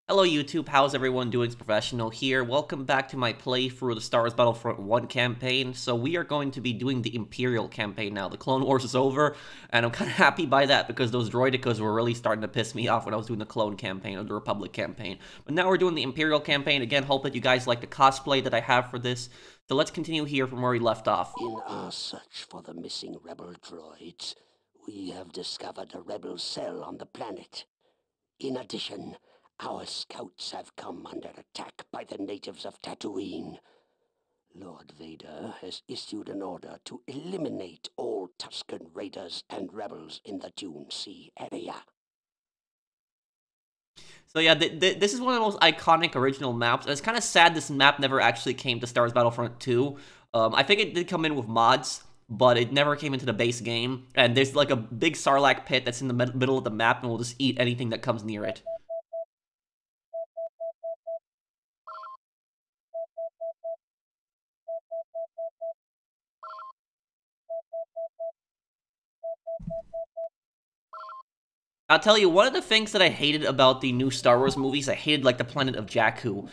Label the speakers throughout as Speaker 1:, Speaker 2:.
Speaker 1: Hello YouTube, how's everyone doing? It's Professional here. Welcome back to my playthrough of the Star Wars Battlefront 1 campaign. So we are going to be doing the Imperial campaign now. The Clone Wars is over, and I'm kind of happy by that because those droidicas were really starting to piss me off when I was doing the Clone campaign or the Republic campaign. But now we're doing the Imperial campaign. Again, hope that you guys like the cosplay that I have for this. So let's continue here from where we left off.
Speaker 2: In our search for the missing rebel droids, we have discovered a rebel cell on the planet. In addition, our scouts have come under attack by the natives of Tatooine. Lord Vader has issued an order to eliminate all Tusken raiders and rebels in the Dune Sea area.
Speaker 1: So yeah, this is one of the most iconic original maps. And it's kind of sad this map never actually came to Star Wars Battlefront 2. I think it did come in with mods, but it never came into the base game. And there's like a big Sarlacc pit that's in the middle of the map, and we'll just eat anything that comes near it. I'll tell you, one of the things that I hated about the new Star Wars movies, I hated, like, the planet of Jakku,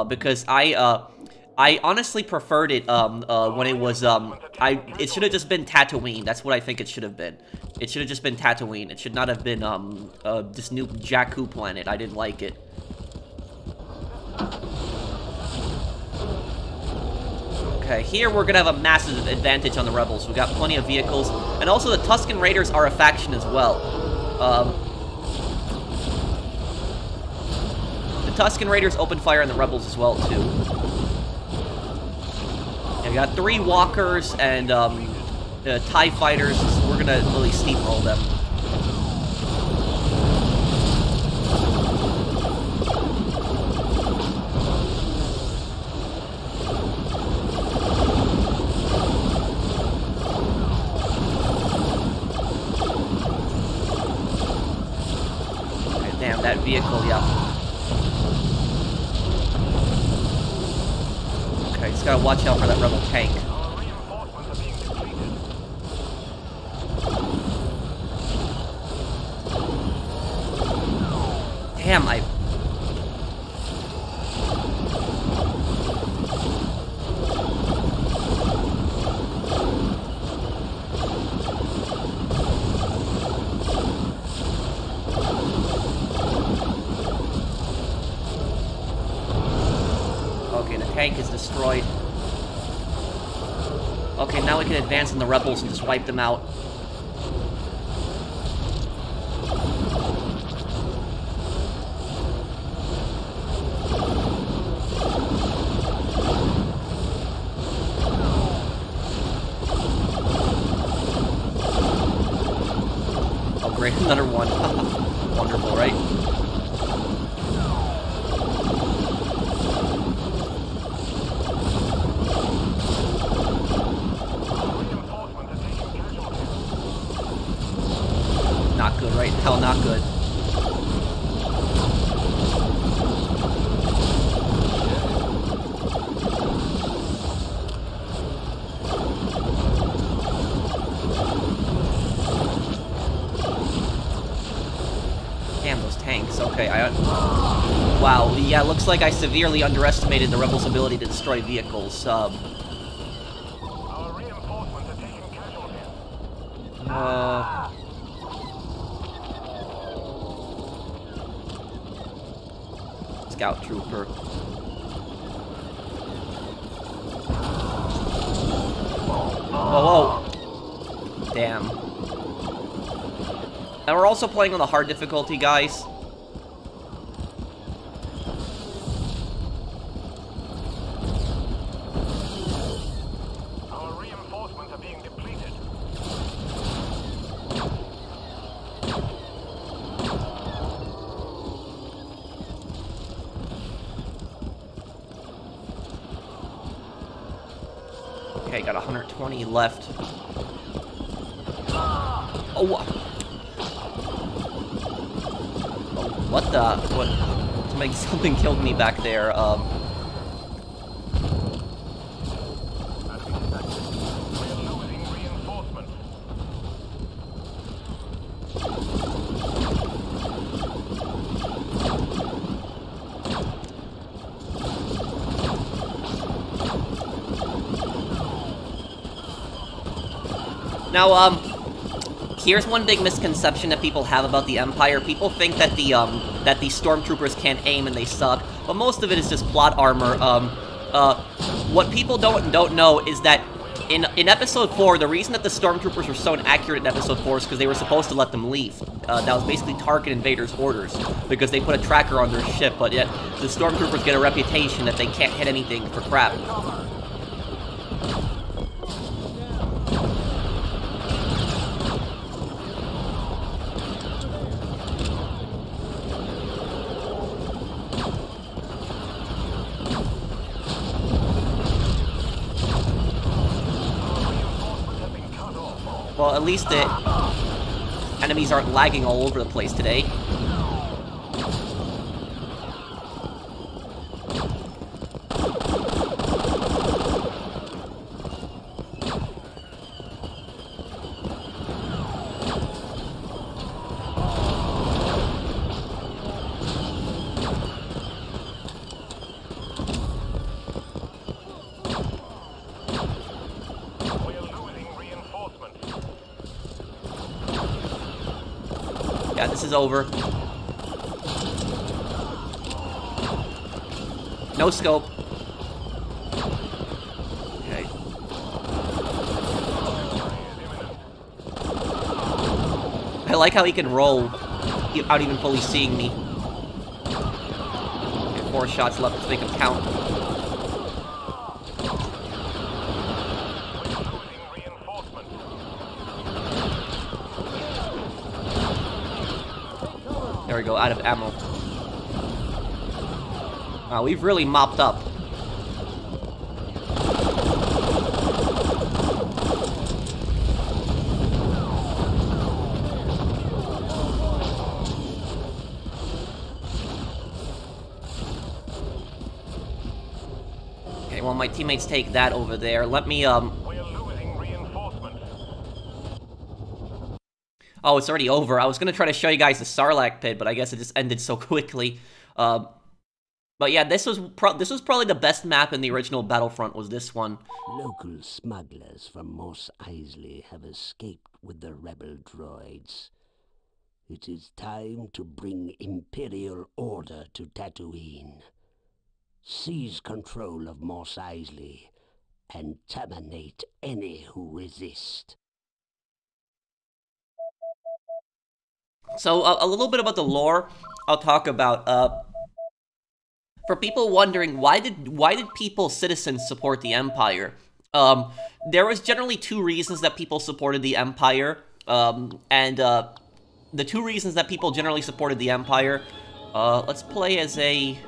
Speaker 1: because I honestly preferred it, when it was, it should have just been Tatooine. That's what I think it should have been. It should have just been Tatooine. It should not have been, this new Jakku planet. I didn't like it. Okay, here we're gonna have a massive advantage on the Rebels. We've got plenty of vehicles, and also the Tusken Raiders are a faction as well. The Tusken Raiders open fire on the Rebels as well, too. Yeah, we got 3 walkers and TIE fighters. So we're gonna really steamroll them. Damn, that vehicle, yeah. Okay, just gotta watch out for that rebel tank. Damn, Okay, the tank is destroyed. Okay, now we can advance on the rebels and just wipe them out. Oh great, another one. Wonderful, right? Not good, right? Hell, not good. Damn, those tanks. Okay, wow, yeah, looks like I severely underestimated the Rebels' ability to destroy vehicles.
Speaker 3: Our reinforcements are taking casualties.
Speaker 1: Scout trooper. Whoa, whoa. Damn. And we're also playing on the hard difficulty, guys.
Speaker 3: Our reinforcements are being depleted.
Speaker 1: Okay, got 120 left. Oh, what the? What? Something killed me back there.
Speaker 3: We are losing reinforcements.
Speaker 1: Now, here's one big misconception that people have about the Empire. People think that the stormtroopers can't aim and they suck, but most of it is just plot armor. What people don't know is that in Episode 4, the reason that the stormtroopers were so inaccurate in Episode 4 is because they were supposed to let them leave. That was basically Tarkin and Vader's orders, because they put a tracker on their ship, but yet the stormtroopers get a reputation that they can't hit anything for crap. Well, at least the enemies aren't lagging all over the place today. Yeah, this is over. No scope. Okay. I like how he can roll without even fully seeing me. Okay, 4 shots left to make him count. There we go, out of ammo. Wow, we've really mopped up. Okay, well, my teammates take that over there. Let me, Oh, it's already over. I was gonna try to show you guys the Sarlacc pit, but I guess it just ended so quickly. But yeah, this was probably the best map in the original Battlefront, was this one.
Speaker 2: Local smugglers from Mos Eisley have escaped with the rebel droids. It is time to bring Imperial order to Tatooine. Seize control of Mos Eisley and terminate any who resist.
Speaker 1: So, a little bit about the lore I'll talk about. For people wondering, why did people, citizens, support the Empire? There was generally 2 reasons that people supported the Empire. The 2 reasons that people generally supported the Empire, let's play as a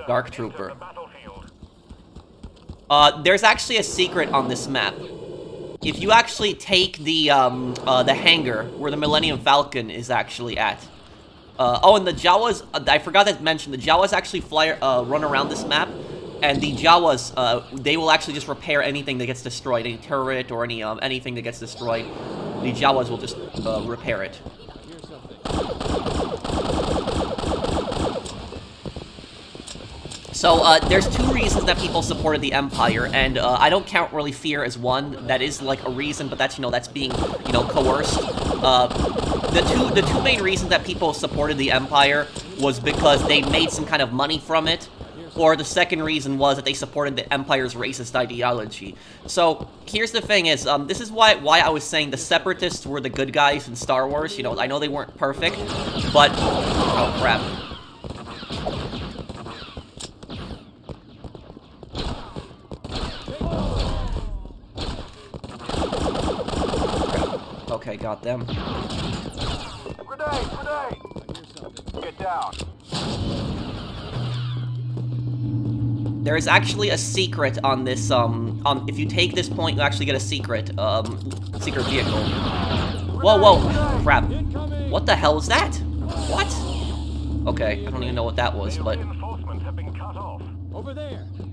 Speaker 1: Dark Trooper. There's actually a secret on this map. If you actually take the hangar where the Millennium Falcon is actually at. Oh, and the Jawas, I forgot to mention, the Jawas actually run around this map, and the Jawas, they will actually just repair anything that gets destroyed, any turret or anything that gets destroyed. The Jawas will just repair it. So, there's 2 reasons that people supported the Empire, and I don't count really fear as one. That is, like, a reason, but that's, that's being, coerced. The two main reasons that people supported the Empire was because they made some kind of money from it, or the second reason was that they supported the Empire's racist ideology. So, here's the thing is, this is why I was saying the Separatists were the good guys in Star Wars. I know they weren't perfect, but... Oh, crap. Okay, got them.
Speaker 3: Grenade! Grenade! Get down.
Speaker 1: There is actually a secret on this, if you take this point, you actually get a secret vehicle. Whoa, whoa, crap. What the hell is that? What? Okay, I don't even know what that was, but...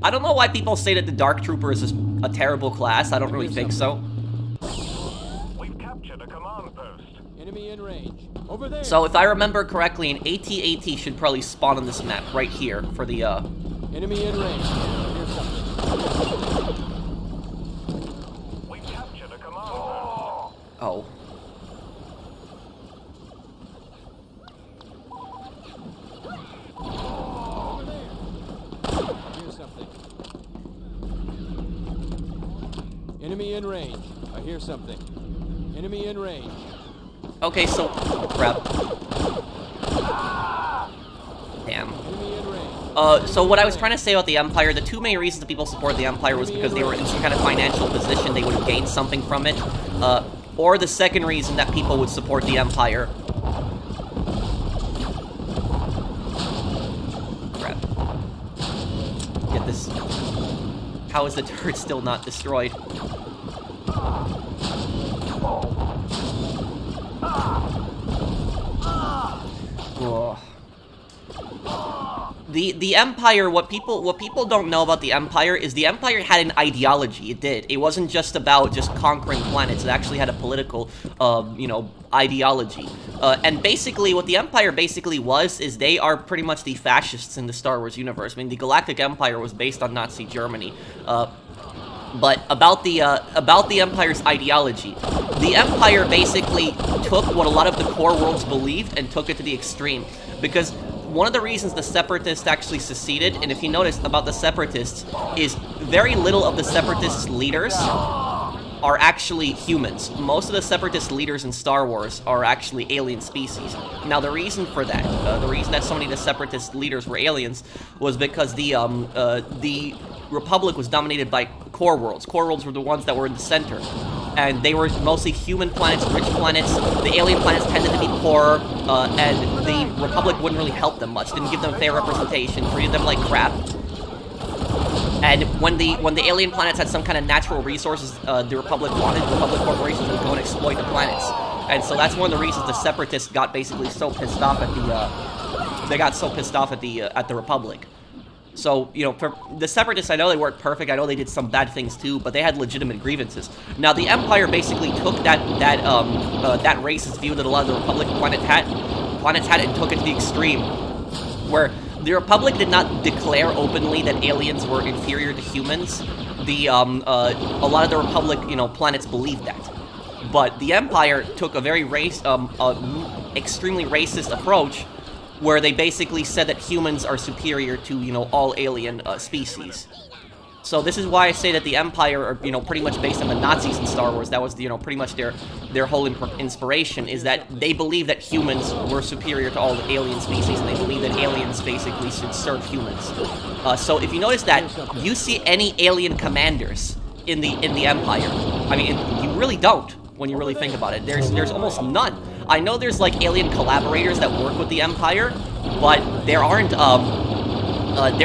Speaker 1: I don't know why people say that the Dark Trooper is a terrible class. I don't really think so.
Speaker 4: Enemy in range. Over there.
Speaker 1: So if I remember correctly, an AT-AT should probably spawn on this map right here for the
Speaker 4: Enemy in range. Here's something.
Speaker 3: We've captured a command
Speaker 1: Oh.
Speaker 4: Here's something. Enemy in range. I hear something. Enemy in range.
Speaker 1: Okay, so... Oh, crap. Damn.
Speaker 4: Enemy in range.
Speaker 1: So what I was trying to say about the Empire, the two main reasons that people support the Empire was because they were in some kind of financial position, they would have gained something from it. Or the second reason that people would support the Empire. Crap. Get this. How is the turret still not destroyed? Ugh. The Empire, what people don't know about the Empire is the Empire had an ideology. It did. It wasn't just about just conquering planets. It actually had a political, you know, ideology. And basically, what the Empire basically was is they are pretty much the fascists in the Star Wars universe. I mean, the Galactic Empire was based on Nazi Germany. But about the Empire's ideology, the Empire basically took what a lot of the core worlds believed and took it to the extreme. Because one of the reasons the Separatists actually seceded, and if you notice about the Separatists, is very little of the Separatist leaders are actually humans. Most of the Separatist leaders in Star Wars are actually alien species. Now, the reason for that, the reason that so many of the Separatist leaders were aliens, was because the Republic was dominated by core worlds. Core worlds were the ones that were in the center. And they were mostly human planets, rich planets. The alien planets tended to be poorer, and the Republic wouldn't really help them much. Didn't give them fair representation, treated them like crap. And when the alien planets had some kind of natural resources the Republic wanted, Republic corporations would go and exploit the planets. And so that's one of the reasons the Separatists got basically so pissed off at the Republic. So, you know, for the Separatists, I know they weren't perfect, I know they did some bad things too, but they had legitimate grievances. Now, the Empire basically took that racist view that a lot of the Republic planets had and took it to the extreme, where the Republic did not declare openly that aliens were inferior to humans. A lot of the Republic, you know, planets believed that. But the Empire took a very extremely racist approach, where they basically said that humans are superior to, you know, all alien species. So this is why I say that the Empire are, you know, pretty much based on the Nazis in Star Wars. That was, you know, pretty much their whole inspiration, is that they believe that humans were superior to all the alien species, and they believe that aliens basically should serve humans. So if you notice that, you see any alien commanders in the Empire. I mean, you really don't, when you really think about it. There's almost none. I know there's, like, alien collaborators that work with the Empire, but there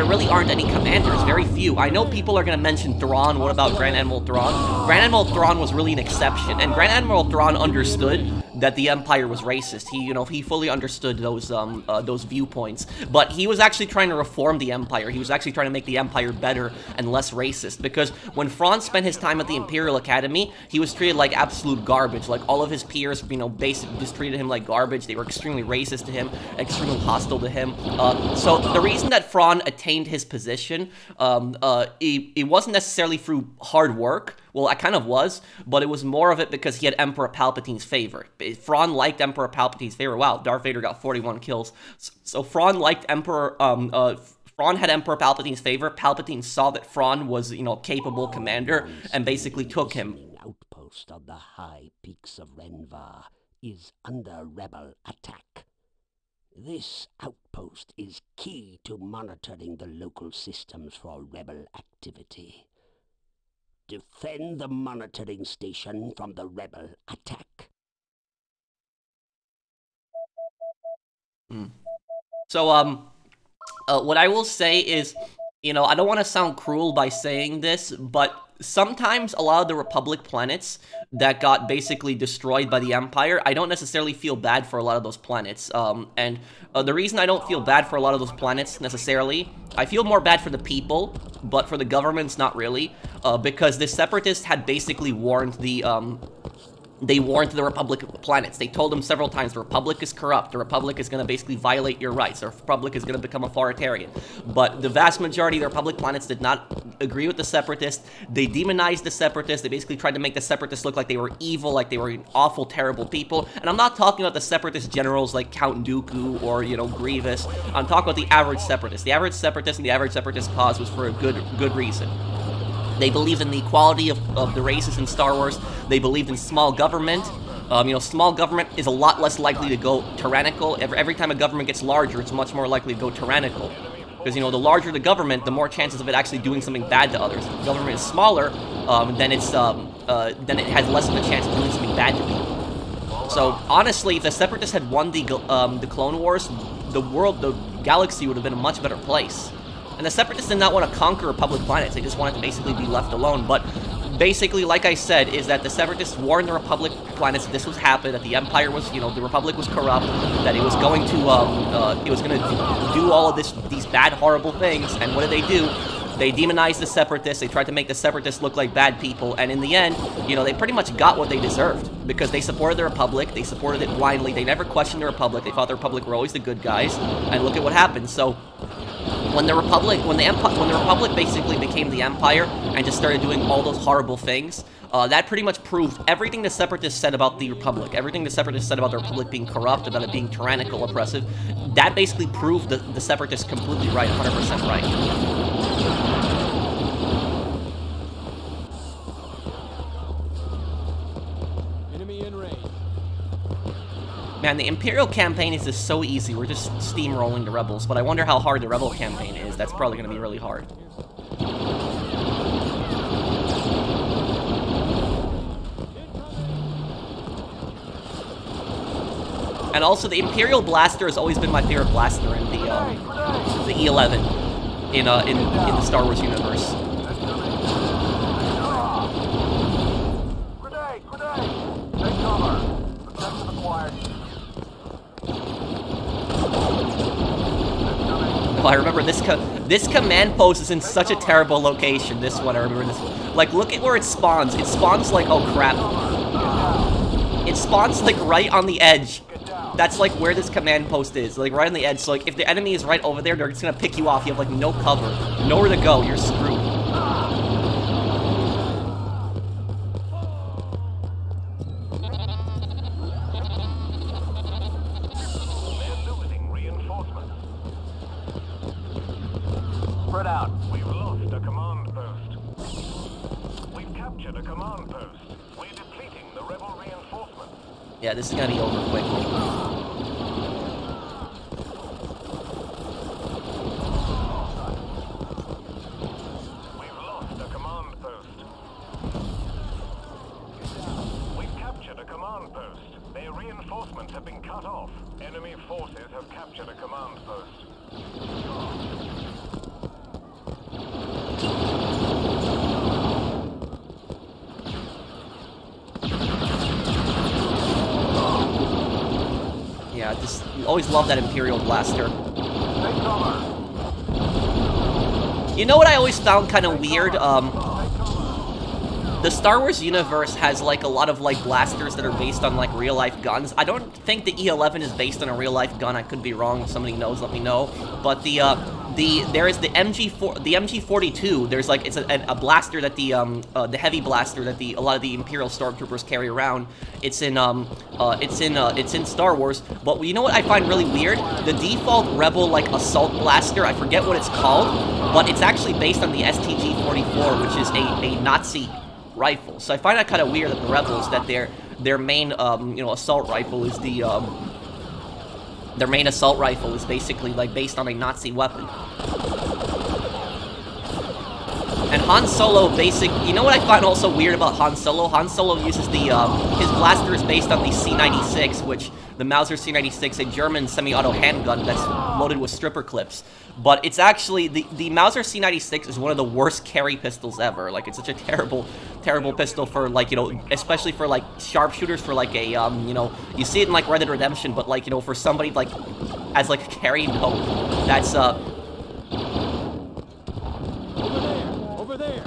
Speaker 1: really aren't any commanders, very few. I know people are going to mention Thrawn. What about Grand Admiral Thrawn? Grand Admiral Thrawn was really an exception, and Grand Admiral Thrawn understood that the Empire was racist. He, you know, he fully understood those viewpoints, but he was actually trying to reform the Empire. He was actually trying to make the Empire better and less racist, because when Thrawn spent his time at the Imperial Academy, he was treated like absolute garbage. Like, all of his peers, you know, basically just treated him like garbage. They were extremely racist to him, extremely hostile to him. So the reason that Thrawn attained his position, it wasn't necessarily through hard work. Well, I kind of was, but it was more of it because he had Emperor Palpatine's favor. Thrawn liked Emperor Palpatine's favor. Wow, Darth Vader got 41 kills. So Thrawn liked Emperor, Thrawn had Emperor Palpatine's favor. Palpatine saw that Thrawn was, you know, a capable commander, and basically took him.
Speaker 2: Outpost of the high peaks of Renvar is under rebel attack. This outpost is key to monitoring the local systems for rebel activity. Defend the monitoring station from the rebel attack.
Speaker 1: So, what I will say is, you know, I don't want to sound cruel by saying this, but sometimes a lot of the Republic planets that got basically destroyed by the Empire, I don't necessarily feel bad for a lot of those planets. And the reason I don't feel bad for a lot of those planets necessarily, I feel more bad for the people, but for the governments, not really. Because the Separatists had basically warned the They warned the Republic planets. They told them several times the Republic is corrupt. The Republic is going to basically violate your rights. The Republic is going to become authoritarian. But the vast majority of the Republic planets did not agree with the Separatists. They demonized the Separatists. They basically tried to make the Separatists look like they were evil, like they were awful, terrible people. And I'm not talking about the Separatist generals like Count Dooku or, you know, Grievous. I'm talking about the average Separatist. The average Separatist and the average Separatist cause was for a good reason. They believed in the equality of the races in Star Wars. They believed in small government. You know, small government is a lot less likely to go tyrannical. Every time a government gets larger, it's much more likely to go tyrannical. Because, you know, the larger the government, the more chances of it actually doing something bad to others. If the government is smaller, then it has less of a chance of doing something bad to people. So, honestly, if the Separatists had won the Clone Wars, the galaxy would have been a much better place. And the Separatists did not want to conquer Republic planets, they just wanted to basically be left alone. But basically, like I said, is that the Separatists warned the Republic planets that this was happening, that the Empire was, you know, the Republic was corrupt, that it was going to do all of these bad, horrible things. And what did they do? They demonized the Separatists, they tried to make the Separatists look like bad people, and in the end, you know, they pretty much got what they deserved. Because they supported the Republic, they supported it blindly, they never questioned the Republic, they thought the Republic were always the good guys, and look at what happened. So, when the Republic basically became the Empire and just started doing all those horrible things, that pretty much proved everything the Separatists said about the Republic, everything the Separatists said about the Republic being corrupt, about it being tyrannical, oppressive, that basically proved the Separatists completely right, 100% right. Man, the Imperial campaign is just so easy. We're just steamrolling the Rebels, but I wonder how hard the Rebel campaign is. That's probably going to be really hard. And also, the Imperial Blaster has always been my favorite blaster in the E11 in the Star Wars universe. Oh, I remember this command post is in such a terrible location. This one, I remember this one. Like, look at where it spawns. It spawns like, oh crap. It spawns like right on the edge. That's like where this command post is, like right on the edge. So like if the enemy is right over there, they're just gonna pick you off. You have like no cover, nowhere to go. You're screwed.
Speaker 3: Spread out. We've lost a command post. We've captured a command post. We're depleting the rebel reinforcements.
Speaker 1: Yeah, this is gonna be over quickly.
Speaker 3: We've lost a command post. We've captured a command post. Their reinforcements have been cut off. Enemy forces have captured a command post.
Speaker 1: Yeah, just always love that Imperial blaster. You know what I always found kind of weird? The Star Wars universe has like a lot of like blasters that are based on like real life guns. I don't think the E11 is based on a real life gun. I could be wrong. If somebody knows, let me know. But there is the MG42. There's like it's a blaster that the heavy blaster that a lot of the Imperial stormtroopers carry around. It's in Star Wars. But you know what I find really weird? The default Rebel like assault blaster. I forget what it's called, but it's actually based on the STG-44, which is a Nazi rifle. So I find that kind of weird that the Rebels, that their main assault rifle is their main assault rifle is basically like based on a Nazi weapon. And Han Solo you know what I find also weird about Han Solo? Han Solo uses his blaster is based on the C96, which the Mauser C96, a German semi-auto handgun that's loaded with stripper clips. But it's actually, the Mauser C96 is one of the worst carry pistols ever. Like, it's such a terrible, terrible pistol for, like, especially for, like, sharpshooters, for, like, you see it in, like, Red Dead Redemption, but, like, for somebody, like, as, like, a carry, no, that's,
Speaker 4: Over there!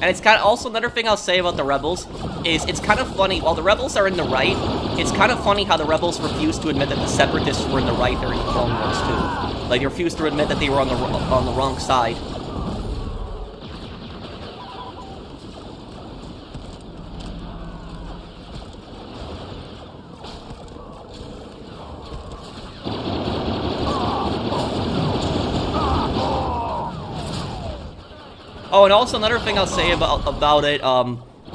Speaker 1: And it's kind of also another thing I'll say about the Rebels is it's kind of funny. While the Rebels are in the right, it's kind of funny how the Rebels refuse to admit that the Separatists were in the right during the Clone Wars too. Like they refuse to admit that they were on the wrong side. Oh, and also another thing I'll say about it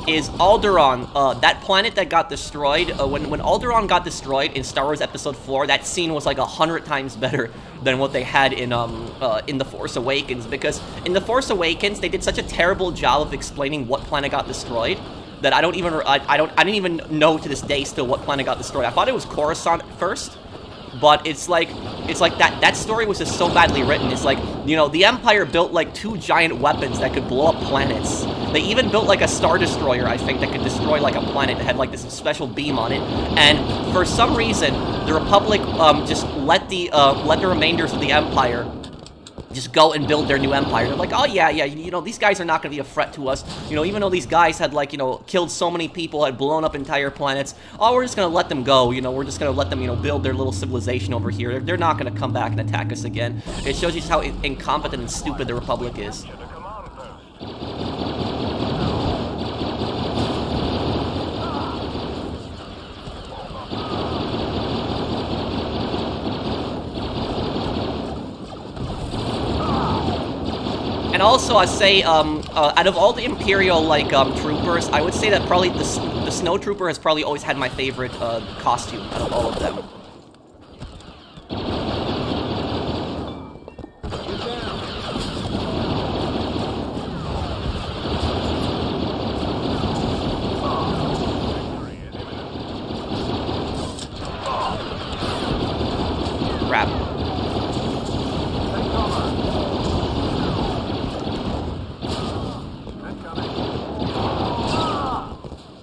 Speaker 1: is Alderaan. That planet that got destroyed. When Alderaan got destroyed in Star Wars Episode 4, that scene was like 100 times better than what they had in The Force Awakens. Because in The Force Awakens, they did such a terrible job of explaining what planet got destroyed that I didn't even know to this day still what planet got destroyed. I thought it was Coruscant at first. But it's like that story was just so badly written. It's like, you know, the Empire built like 2 giant weapons that could blow up planets. They even built like a Star Destroyer, I think, that could destroy like a planet that had like this special beam on it. And for some reason, the Republic just let the remainders of the Empire just go and build their new empire. They're like, oh yeah, you know, these guys are not going to be a threat to us. You know, even though these guys had, like, you know, killed so many people, had blown up entire planets, oh, we're just going to let them go. You know, we're just going to let them, you know, build their little civilization over here. They're not going to come back and attack us again. It shows you just how incompetent and stupid the Republic is. And also, I say, out of all the Imperial, like, troopers, I would say that probably the Snow Trooper has probably always had my favorite, costume out of all of them. Crap.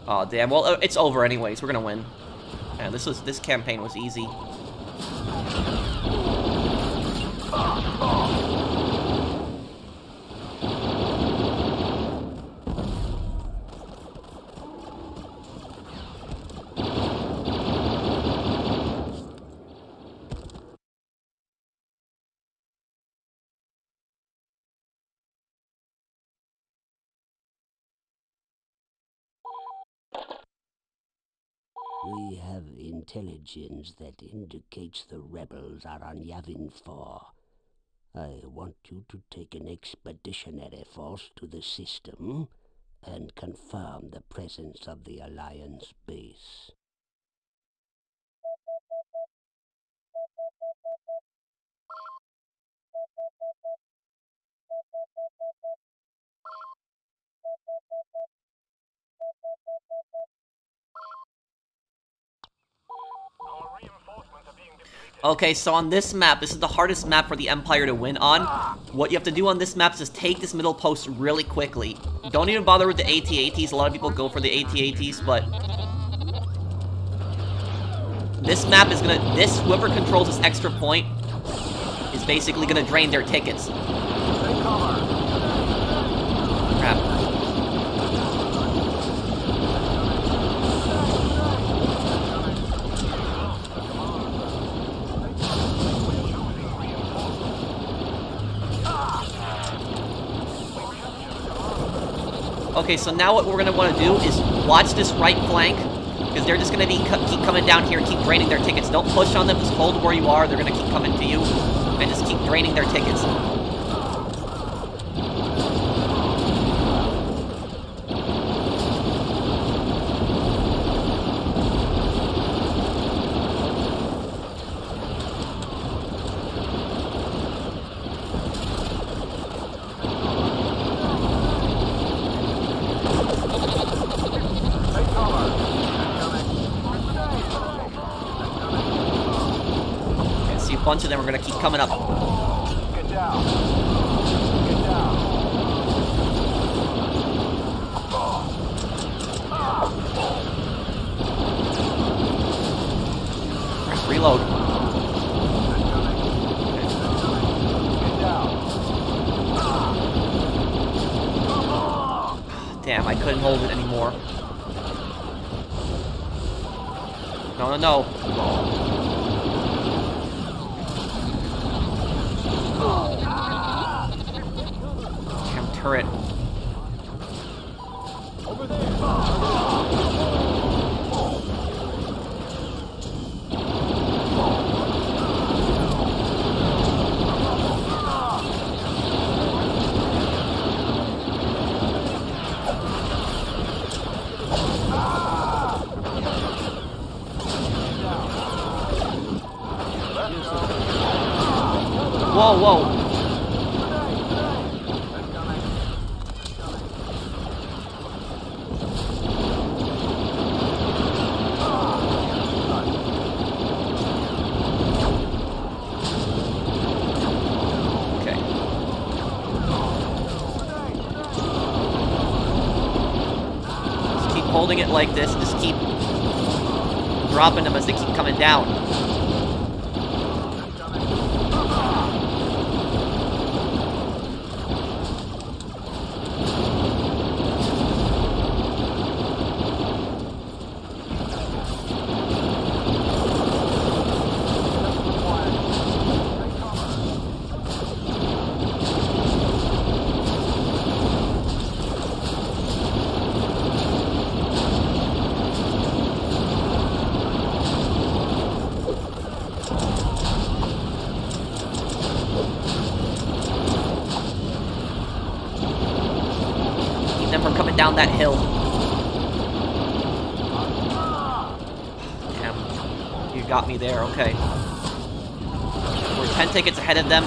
Speaker 1: Oh damn, well, it's over anyways, we're gonna win. Man, this campaign was easy.
Speaker 2: We have intelligence that indicates the rebels are on Yavin 4. I want you to take an expeditionary force to the system and confirm the presence of the Alliance base.
Speaker 1: Okay, so on this map, this is the hardest map for the Empire to win on. What you have to do on this map is just take this middle post really quickly. Don't even bother with the AT-ATs. A lot of people go for the AT-ATs, but this map is gonna, whoever controls this extra point is basically gonna drain their tickets. Crap. Okay, so now what we're going to want to do is watch this right flank, because they're just going to keep coming down here and keep draining their tickets. Don't push on them, just hold where you are. They're going to keep coming to you, and just keep draining their tickets. Bunch of them are going to keep coming up.
Speaker 3: Get down. Get down.
Speaker 1: Reload.
Speaker 3: Get down.
Speaker 1: hold it anymore. No, no, no. Damn turret.
Speaker 4: Over there.
Speaker 1: Whoa, whoa. Okay. Just keep holding it like this and just keep dropping them as they keep coming down. Them from coming down that hill. Damn. You got me there, okay. We're 10 tickets ahead of them.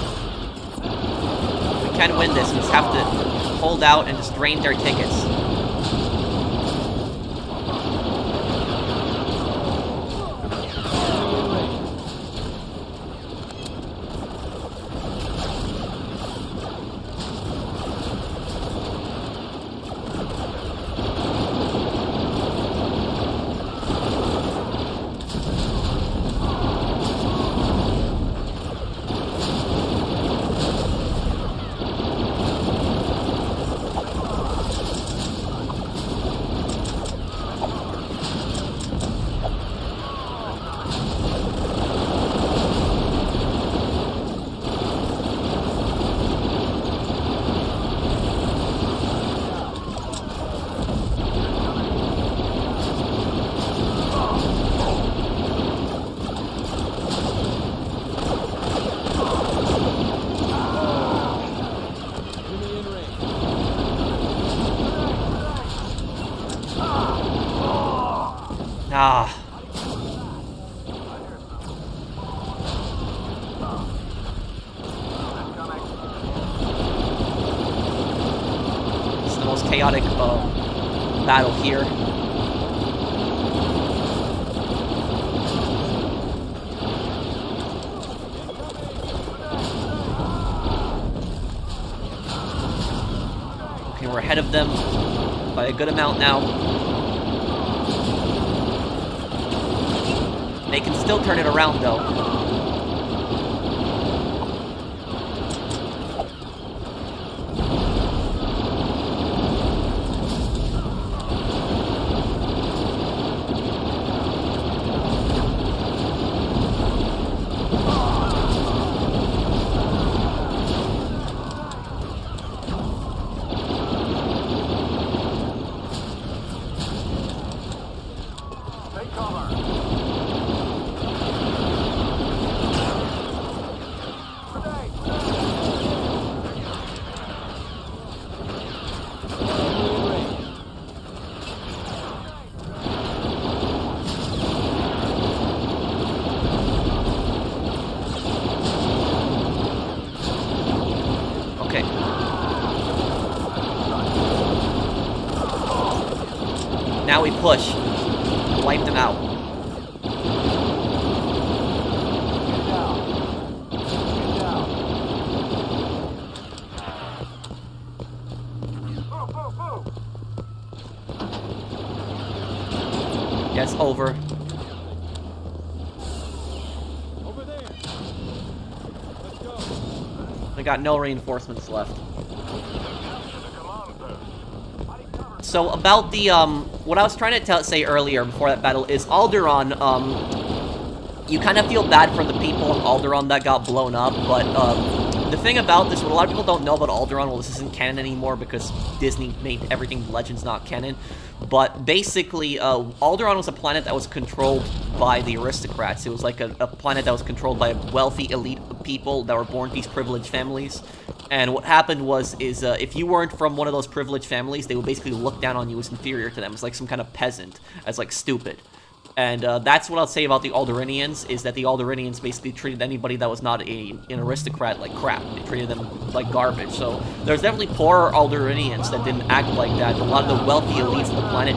Speaker 1: We can win this, we just have to hold out and just drain their tickets. Ah. It's the most chaotic battle here. Okay, we're ahead of them by a good amount now. They can still turn it around, though.
Speaker 3: Take cover.
Speaker 1: Okay. Now we push. Wipe them out.
Speaker 3: Get down. Get down. Move, move, move.
Speaker 1: Yes, over.
Speaker 4: Over there. Let's go.
Speaker 1: We got no reinforcements left. So about the, what I was trying to say earlier before that battle is Alderaan, you kind of feel bad for the people of Alderaan that got blown up, but, the thing about this, what a lot of people don't know about Alderaan, well, this isn't canon anymore because Disney made everything Legends not canon, but basically, Alderaan was a planet that was controlled by the aristocrats. It was like a planet that was controlled by wealthy elite people that were born to these privileged families, and what happened was, if you weren't from one of those privileged families, they would basically look down on you as inferior to them, as like some kind of peasant, as like stupid. And that's what I'll say about the Alderaanians, is that the Alderaanians basically treated anybody that was not an aristocrat like crap. They treated them like garbage. So there's definitely poorer Alderaanians that didn't act like that. A lot of the wealthy elites of the planet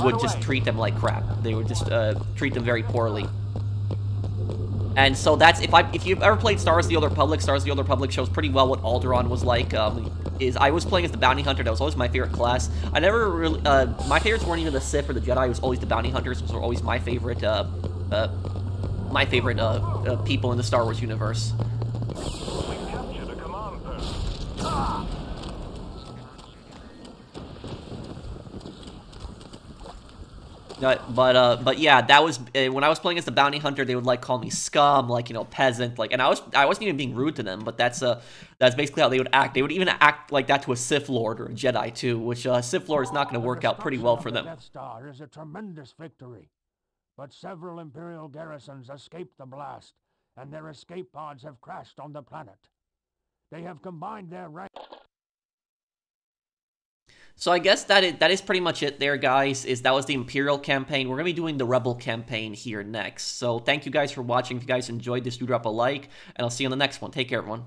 Speaker 1: would just treat them like crap. They would just treat them very poorly. And so that's, if you've ever played Star Wars The Old Republic, Star Wars The Old Republic shows pretty well what Alderaan was like. I was playing as the Bounty Hunter. That was always my favorite class. I never really, my favorites weren't even the Sith or the Jedi. It was always the Bounty Hunters. Those were always my favorite, people in the Star Wars universe.
Speaker 3: We've captured a command post.
Speaker 1: But yeah, that was when I was playing as the Bounty Hunter. They would like call me scum, like, you know, peasant, like, and I wasn't even being rude to them. But that's basically how they would act. They would even act like that to a Sith Lord or a Jedi too, which Sith Lord is not going to work out pretty well for them.
Speaker 5: The Death Star is a tremendous victory, but several Imperial garrisons escaped the blast, and their escape pods have crashed on the planet. They have combined their ranks.
Speaker 1: So I guess that is pretty much it there, guys. That was the Imperial campaign. We're going to be doing the Rebel campaign here next. So thank you guys for watching. If you guys enjoyed this, do drop a like, and I'll see you on the next one. Take care, everyone.